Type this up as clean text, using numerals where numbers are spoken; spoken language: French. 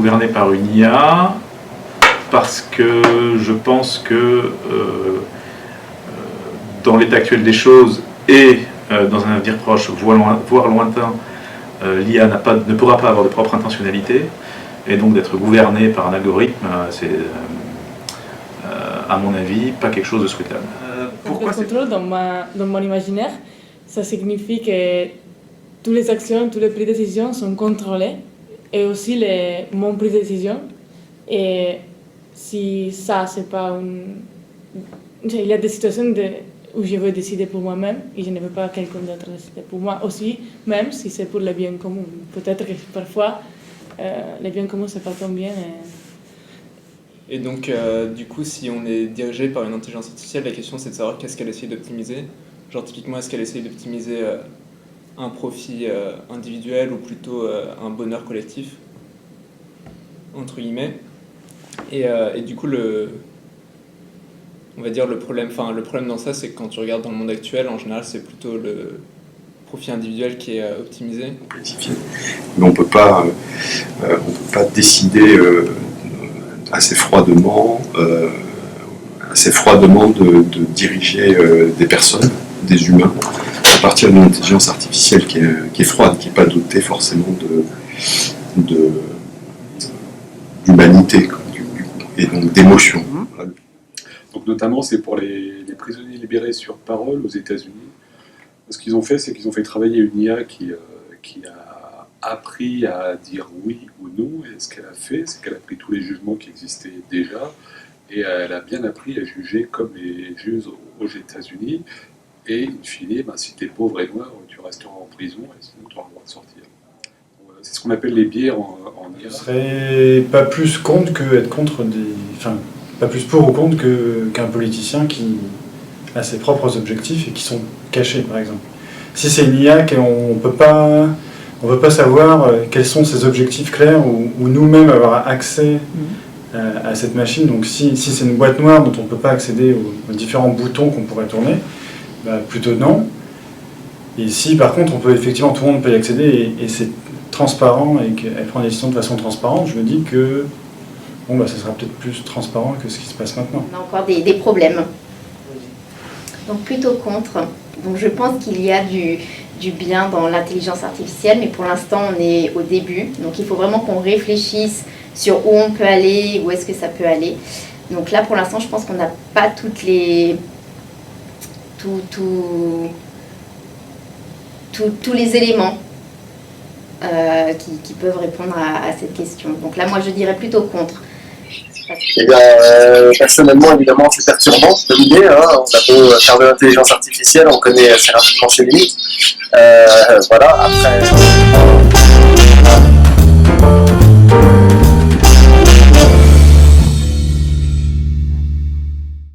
gouverné par une IA parce que je pense que dans l'état actuel des choses et dans un avenir proche, voire lointain, l'IA ne pourra pas avoir de propre intentionnalité, et donc d'être gouverné par un algorithme, c'est, à mon avis, pas quelque chose de souhaitable. Pourquoi le contrôle, dans mon imaginaire, ça signifie que toutes les actions, toutes les prises de décision sont contrôlées, et aussi mon prise de décision. Et si ça, c'est pas une... Il y a des situations où je veux décider pour moi-même et je ne veux pas quelqu'un d'autre décider pour moi aussi, même si c'est pour le bien commun. Peut-être que parfois, le bien commun, c'est pas tant bien. Et donc, du coup, si on est dirigé par une intelligence artificielle, la question c'est de savoir qu'est-ce qu'elle essaie d'optimiser. Genre, typiquement, est-ce qu'elle essaie d'optimiser un profit individuel ou plutôt un bonheur collectif, entre guillemets. Et du coup, on va dire le problème dans ça, c'est que quand tu regardes dans le monde actuel, en général, c'est plutôt le profit individuel qui est optimisé. Mais on peut pas décider assez froidement de diriger des personnes, des humains, à partir d'une intelligence artificielle qui est froide, qui n'est pas dotée forcément d'humanité et donc d'émotion. Donc notamment c'est pour les prisonniers libérés sur parole aux États-Unis. Ce qu'ils ont fait, c'est qu'ils ont fait travailler une IA qui a appris à dire oui ou non, et ce qu'elle a fait, c'est qu'elle a pris tous les jugements qui existaient déjà, et elle a bien appris à juger comme les juges aux États-Unis, et in fine, si t'es pauvre et noir, tu resteras en prison, et sinon tu auras le droit de sortir. C'est ce qu'on appelle les biais en IA. Je serais pas plus contre que être contre pas plus pour ou contre qu'un politicien qui a ses propres objectifs et qui sont cachés, par exemple. Si c'est une IA qu'on ne peut pas savoir quels sont ses objectifs clairs ou nous-mêmes avoir accès à cette machine, donc si c'est une boîte noire dont on ne peut pas accéder aux différents boutons qu'on pourrait tourner, plutôt non. Et si par contre tout le monde peut y accéder et c'est transparent et qu'elle prend des décisions de façon transparente, je me dis que ça sera peut-être plus transparent que ce qui se passe maintenant. On a encore des problèmes. Donc plutôt contre. Donc je pense qu'il y a du bien dans l'intelligence artificielle, mais pour l'instant on est au début. Donc il faut vraiment qu'on réfléchisse sur où on peut aller, où est-ce que ça peut aller. Donc là pour l'instant je pense qu'on n'a pas tous les éléments qui peuvent répondre à cette question. Donc là moi je dirais plutôt contre. Eh bien, personnellement, évidemment, c'est perturbant comme idée. On a beau faire de l'intelligence artificielle, on connaît assez rapidement ses limites. Voilà, après...